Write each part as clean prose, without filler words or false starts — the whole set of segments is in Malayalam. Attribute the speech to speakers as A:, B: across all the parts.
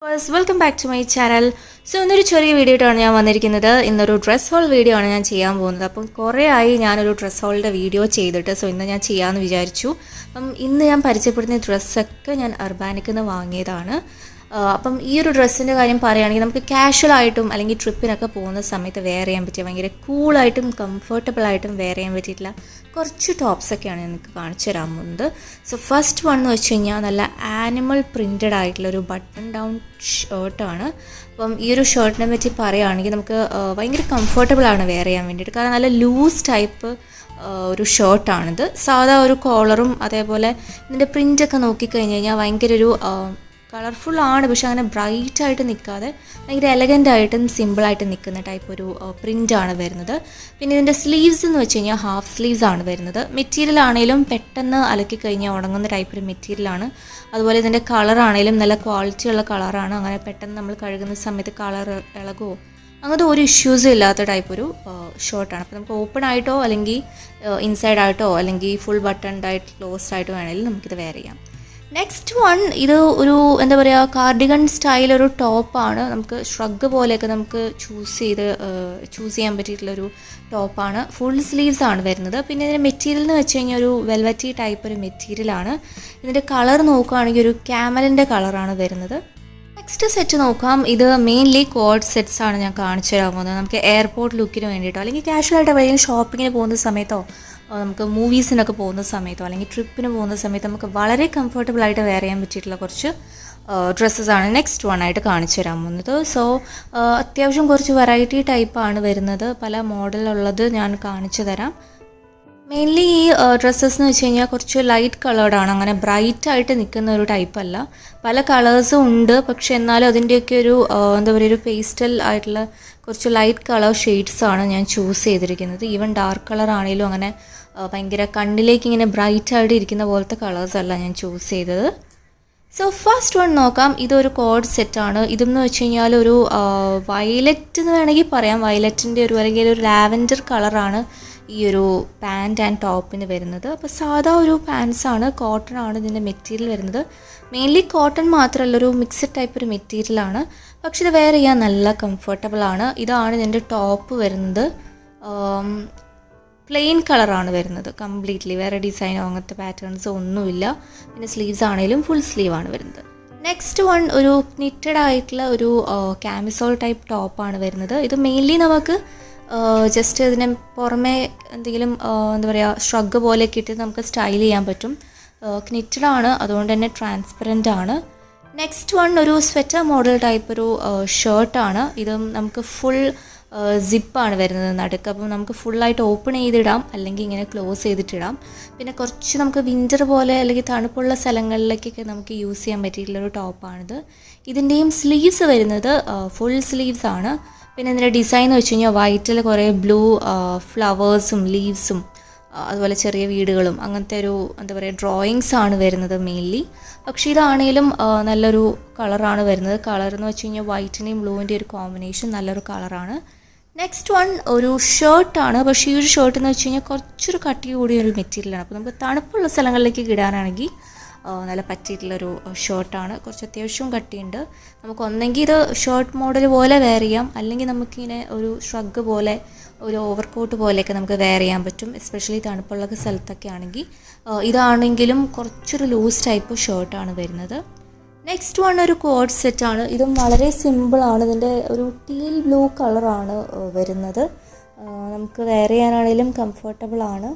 A: Welcome back to my channel. So ഇന്നൊരു ചെറിയ വീഡിയോ ആയിട്ടാണ് ഞാൻ വന്നിരിക്കുന്നത്. ഇന്നൊരു ഡ്രസ് ഹോൾ വീഡിയോ ആണ് ഞാൻ ചെയ്യാൻ പോകുന്നത്. അപ്പം കുറേ ആയി ഞാനൊരു ഡ്രസ് ഹോളിൻ്റെ വീഡിയോ ചെയ്തിട്ട്. സോ ഇന്ന് ഞാൻ ചെയ്യാമെന്ന് വിചാരിച്ചു. അപ്പം ഇന്ന് ഞാൻ പരിചയപ്പെടുന്ന ഡ്രസ്സൊക്കെ ഞാൻ അർബാനിക്കിൽ നിന്ന് വാങ്ങിയതാണ്. അപ്പം ഈ ഒരു ഡ്രസ്സിൻ്റെ കാര്യം പറയുകയാണെങ്കിൽ നമുക്ക് കാഷ്വലായിട്ടും അല്ലെങ്കിൽ ട്രിപ്പിനൊക്കെ പോകുന്ന സമയത്ത് വെയർ ചെയ്യാൻ പറ്റിയ ഭയങ്കര കൂളായിട്ടും കംഫർട്ടബിളായിട്ടും വെയർ ചെയ്യാൻ പറ്റിയിട്ടുള്ള കുറച്ച് ടോപ്സൊക്കെയാണ് എനിക്ക് കാണിച്ചു തരാൻ പോകുന്നത്. സോ ഫസ്റ്റ് വൺ എന്ന് വെച്ച് കഴിഞ്ഞാൽ നല്ല ആനിമൽ പ്രിൻറ്റഡ് ആയിട്ടുള്ളൊരു ബട്ടൺ ഡൗൺ ഷർട്ടാണ്. അപ്പം ഈ ഒരു ഷർട്ടിനെ പറ്റി പറയുകയാണെങ്കിൽ നമുക്ക് ഭയങ്കര കംഫർട്ടബിളാണ് വെയർ ചെയ്യാൻ വേണ്ടിയിട്ട്. കാരണം നല്ല ലൂസ് ടൈപ്പ് ഒരു ഷർട്ടാണിത്. സാധാ ഒരു കോളറും അതേപോലെ ഇതിൻ്റെ പ്രിൻ്റൊക്കെ നോക്കിക്കഴിഞ്ഞ് കഴിഞ്ഞാൽ ഭയങ്കര ഒരു കളർഫുള്ളാണ്, പക്ഷെ അങ്ങനെ ബ്രൈറ്റായിട്ട് നിൽക്കാതെ ഭയങ്കര എലഗൻ്റായിട്ടും സിമ്പിളായിട്ട് നിൽക്കുന്ന ടൈപ്പ് ഒരു പ്രിൻ്റാണ് വരുന്നത്. പിന്നെ ഇതിൻ്റെ സ്ലീവ്സ് എന്ന് വെച്ച് കഴിഞ്ഞാൽ ഹാഫ് സ്ലീവ്സ് ആണ് വരുന്നത്. മെറ്റീരിയൽ ആണെങ്കിലും പെട്ടെന്ന് അലക്കി കഴിഞ്ഞാൽ ഉണങ്ങുന്ന ടൈപ്പ് ഒരു മെറ്റീരിയലാണ്. അതുപോലെ ഇതിൻ്റെ കളറാണെങ്കിലും നല്ല ക്വാളിറ്റിയുള്ള കളറാണ്. അങ്ങനെ പെട്ടെന്ന് നമ്മൾ കഴുകുന്ന സമയത്ത് കളർ ഇളകുമോ അങ്ങനത്തെ ഒരു ഇഷ്യൂസും ഇല്ലാത്ത ടൈപ്പ് ഒരു ഷർട്ടാണ്. അപ്പോൾ നമുക്ക് ഓപ്പൺ ആയിട്ടോ അല്ലെങ്കിൽ ഇൻസൈഡ് ആയിട്ടോ അല്ലെങ്കിൽ ഫുൾ ബട്ടൺഡ് ആയിട്ട് ക്ലോസ്ഡ് ആയിട്ടോ വേണമെങ്കിലും നമുക്കിത് വെയർ ചെയ്യാം. നെക്സ്റ്റ് വൺ, ഇത് ഒരു എന്താ പറയുക കാർഡിഗൺ സ്റ്റൈൽ ഒരു ടോപ്പാണ്. നമുക്ക് ഷ്രഗ് പോലെയൊക്കെ നമുക്ക് ചൂസ് ചെയ്യാൻ പറ്റിയിട്ടുള്ളൊരു ടോപ്പാണ്. ഫുൾ സ്ലീവ്സ് ആണ് വരുന്നത്. പിന്നെ ഇതിൻ്റെ മെറ്റീരിയൽ എന്ന് വെച്ച് കഴിഞ്ഞാൽ ഒരു വെൽവറ്റി ടൈപ്പ് ഒരു മെറ്റീരിയലാണ്. ഇതിൻ്റെ കളർ നോക്കുകയാണെങ്കിൽ ഒരു ക്യാമലിൻ്റെ കളറാണ് വരുന്നത്. നെക്സ്റ്റ് സെറ്റ് നോക്കാം. ഇത് മെയിൻലി കോഡ് സെറ്റ്സ് ആണ് ഞാൻ കാണിച്ചു തരാൻ പോകുന്നത്. നമുക്ക് എയർപോർട്ട് ലുക്കിന് വേണ്ടിയിട്ടോ അല്ലെങ്കിൽ കാഷ്വലായിട്ട് എവിടെയെങ്കിലും ഷോപ്പിങ്ങിന് പോകുന്ന സമയത്തോ നമുക്ക് മൂവീസിനൊക്കെ പോകുന്ന സമയത്തോ അല്ലെങ്കിൽ ട്രിപ്പിന് പോകുന്ന സമയത്ത് നമുക്ക് വളരെ കംഫർട്ടബിളായിട്ട് വെയർ ചെയ്യാൻ പറ്റിയിട്ടുള്ള കുറച്ച് ഡ്രസ്സസാണ് നെക്സ്റ്റ് വൺ ആയിട്ട് കാണിച്ചു തരാൻ പോകുന്നത്. സോ അത്യാവശ്യം കുറച്ച് വെറൈറ്റി ടൈപ്പാണ് വരുന്നത്. പല മോഡലുള്ളത് ഞാൻ കാണിച്ചു തരാം. മെയിൻലി ഈ ഡ്രസ്സസ് എന്ന് വെച്ച് കഴിഞ്ഞാൽ കുറച്ച് ലൈറ്റ് കളേർഡാണ്. അങ്ങനെ ബ്രൈറ്റ് ആയിട്ട് നിൽക്കുന്ന ഒരു ടൈപ്പല്ല. പല കളേഴ്സും ഉണ്ട്, പക്ഷെ എന്നാലും അതിൻ്റെയൊക്കെ ഒരു എന്താ പറയുക ഒരു പേസ്റ്റൽ ആയിട്ടുള്ള കുറച്ച് ലൈറ്റ് കളർ ഷെയ്ഡ്സാണ് ഞാൻ ചൂസ് ചെയ്തിരിക്കുന്നത്. ഈവൻ ഡാർക്ക് കളർ ആണെങ്കിലും അങ്ങനെ ഭയങ്കര കണ്ണിലേക്ക് ഇങ്ങനെ ബ്രൈറ്റ് ആയിട്ട് ഇരിക്കുന്ന പോലത്തെ കളേഴ്സല്ല ഞാൻ ചൂസ് ചെയ്തത്. സോ ഫസ്റ്റ് വൺ നോക്കാം. ഇതൊരു കോഡ് സെറ്റാണ്. ഇതെന്ന് വെച്ച് കഴിഞ്ഞാൽ ഒരു വയലറ്റ് എന്ന് വേണമെങ്കിൽ പറയാം. വയലറ്റിൻ്റെ ഒരു അല്ലെങ്കിൽ ഒരു ലാവൻഡർ കളറാണ് ഈ ഒരു പാൻറ്റ് ആൻഡ് ടോപ്പിന് വരുന്നത്. അപ്പോൾ സാധാ ഒരു പാൻസാണ്, കോട്ടൺ ആണ് ഇതിൻ്റെ മെറ്റീരിയൽ വരുന്നത്. മെയിൻലി കോട്ടൺ മാത്രമല്ല, ഒരു മിക്സഡ് ടൈപ്പ് ഒരു മെറ്റീരിയലാണ്. പക്ഷെ ഇത് വെയർ ചെയ്യാൻ നല്ല കംഫർട്ടബിളാണ്. ഇതാണ് ഇതിൻ്റെ ടോപ്പ് വരുന്നത്. പ്ലെയിൻ കളറാണ് വരുന്നത് കംപ്ലീറ്റ്ലി. വേറെ ഡിസൈനോ അങ്ങനത്തെ പാറ്റേൺസോ ഒന്നുമില്ല. പിന്നെ സ്ലീവ്സ് ആണെങ്കിലും ഫുൾ സ്ലീവാണ് വരുന്നത്. നെക്സ്റ്റ് വൺ ഒരു നിറ്റഡ് ആയിട്ടുള്ള ഒരു കാമിസോൾ ടൈപ്പ് ടോപ്പാണ് വരുന്നത്. ഇത് മെയിൻലി നമുക്ക് ജസ്റ്റ് ഇതിന് പുറമേ എന്തെങ്കിലും എന്താ പറയുക ഷ്രഗ് പോലെയൊക്കെ ഇട്ട് നമുക്ക് സ്റ്റൈൽ ചെയ്യാൻ പറ്റും. ക്നിറ്റഡ് ആണ്, അതുകൊണ്ട് തന്നെ ട്രാൻസ്പെറൻ്റ് ആണ്. നെക്സ്റ്റ് വൺ ഒരു സ്വെറ്റർ മോഡൽ ടൈപ്പ് ഒരു ഷർട്ടാണ്. ഇതും നമുക്ക് ഫുൾ സിപ്പാണ് വരുന്നത് നടുക്ക്. അപ്പം നമുക്ക് ഫുള്ളായിട്ട് ഓപ്പൺ ചെയ്തിടാം അല്ലെങ്കിൽ ഇങ്ങനെ ക്ലോസ് ചെയ്തിട്ടിടാം. പിന്നെ കുറച്ച് നമുക്ക് വിൻ്റർ പോലെ അല്ലെങ്കിൽ തണുപ്പുള്ള സ്ഥലങ്ങളിലേക്കൊക്കെ നമുക്ക് യൂസ് ചെയ്യാൻ പറ്റിയിട്ടുള്ളൊരു ടോപ്പാണിത്. ഇതിൻ്റെയും സ്ലീവ്സ് വരുന്നത് ഫുൾ സ്ലീവ്സ് ആണ്. പിന്നെ ഇതിൻ്റെ ഡിസൈൻ എന്ന് വെച്ച് കഴിഞ്ഞാൽ വൈറ്റിൽ കുറേ ബ്ലൂ ഫ്ലവേഴ്സും ലീവ്സും അതുപോലെ ചെറിയ വീടുകളും അങ്ങനത്തെ ഒരു എന്താ പറയുക ഡ്രോയിങ്സ് ആണ് വരുന്നത് മെയിൻലി. പക്ഷേ ഇതാണെങ്കിലും നല്ലൊരു കളറാണ് വരുന്നത്. കളർ എന്ന് വെച്ച് കഴിഞ്ഞാൽ വൈറ്റിൻ്റെയും ബ്ലൂവിൻ്റെയും ഒരു കോമ്പിനേഷൻ നല്ലൊരു കളറാണ്. നെക്സ്റ്റ് വൺ ഒരു ഷർട്ടാണ്. പക്ഷേ ഈ ഒരു ഷർട്ട് എന്ന് വെച്ച് കഴിഞ്ഞാൽ കുറച്ചൊരു കട്ടി കൂടിയ ഒരു മെറ്റീരിയലാണ്. അപ്പോൾ നമുക്ക് തണുപ്പുള്ള സ്ഥലങ്ങളിലേക്ക് ഇടാനാണെങ്കിൽ നല്ല പറ്റിയിട്ടുള്ളൊരു ഷർട്ടാണ്. കുറച്ച് അത്യാവശ്യം കട്ടിയുണ്ട്. നമുക്ക് ഒന്നെങ്കിൽ ഇത് ഷർട്ട് മോഡൽ പോലെ വെയർ ചെയ്യാം, അല്ലെങ്കിൽ നമുക്കിങ്ങനെ ഒരു ഷ്രഗ് പോലെ ഒരു ഓവർകോട്ട് പോലെയൊക്കെ നമുക്ക് വെയർ ചെയ്യാൻ പറ്റും. എസ്പെഷ്യലി തണുപ്പുള്ള സ്ഥലത്തൊക്കെ ആണെങ്കിൽ. ഇതാണെങ്കിലും കുറച്ചൊരു ലൂസ് ടൈപ്പ് ഷർട്ടാണ് വരുന്നത്. നെക്സ്റ്റ് വൺ ഒരു കോഡ് സെറ്റാണ്. ഇതും വളരെ സിമ്പിളാണ്. ഇതിൻ്റെ ഒരു ടീൽ ബ്ലൂ കളറാണ് വരുന്നത്. നമുക്ക് വെയർ ചെയ്യാനാണെങ്കിലും കംഫർട്ടബിളാണ്.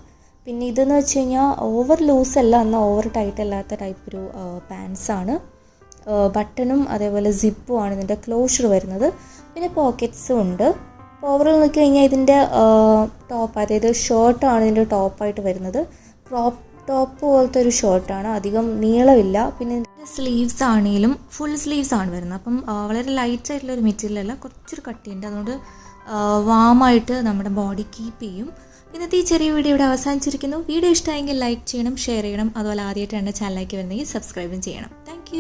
A: പിന്നെ ഇതെന്ന് വെച്ച് കഴിഞ്ഞാൽ ഓവർ ലൂസ് അല്ല, എന്നാൽ ഓവർ ടൈറ്റ് അല്ലാത്ത ടൈപ്പ് ഒരു പാൻസാണ്. ബട്ടണും അതേപോലെ സിപ്പുമാണ് ഇതിൻ്റെ ക്ലോഷർ വരുന്നത്. പിന്നെ പോക്കറ്റ്സും ഉണ്ട്. ഓവറോൾ നോക്കി കഴിഞ്ഞാൽ ഇതിൻ്റെ ടോപ്പ്, അതായത് ഷർട്ടാണ് ഇതിൻ്റെ ടോപ്പായിട്ട് വരുന്നത്. ക്രോപ്പ് ടോപ്പ് പോലത്തെ ഒരു ഷർട്ടാണ്, അധികം നീളമില്ല. പിന്നെ ഇതിൻ്റെ സ്ലീവ്സ് ആണെങ്കിലും ഫുൾ സ്ലീവ്സ് ആണ് വരുന്നത്. അപ്പം വളരെ ലൈറ്റ് ആയിട്ടുള്ളൊരു മെറ്റീരിയൽ അല്ല, കുറച്ചൊരു കട്ടിയുണ്ട്. അതുകൊണ്ട് വാമായിട്ട് നമ്മുടെ ബോഡി കീപ്പ് ചെയ്യും. ഇന്നത്തെ ഈ ചെറിയ വീഡിയോ ഇവിടെ അവസാനിച്ചിരിക്കുന്നു. വീഡിയോ ഇഷ്ടമായെങ്കിൽ ലൈക്ക് ചെയ്യണം, ഷെയർ ചെയ്യണം. അതുപോലെ ആദ്യമായിട്ട് എൻ്റെ ചാനലിലേക്ക് വരുന്നെങ്കിൽ സബ്സ്ക്രൈബും ചെയ്യണം. താങ്ക്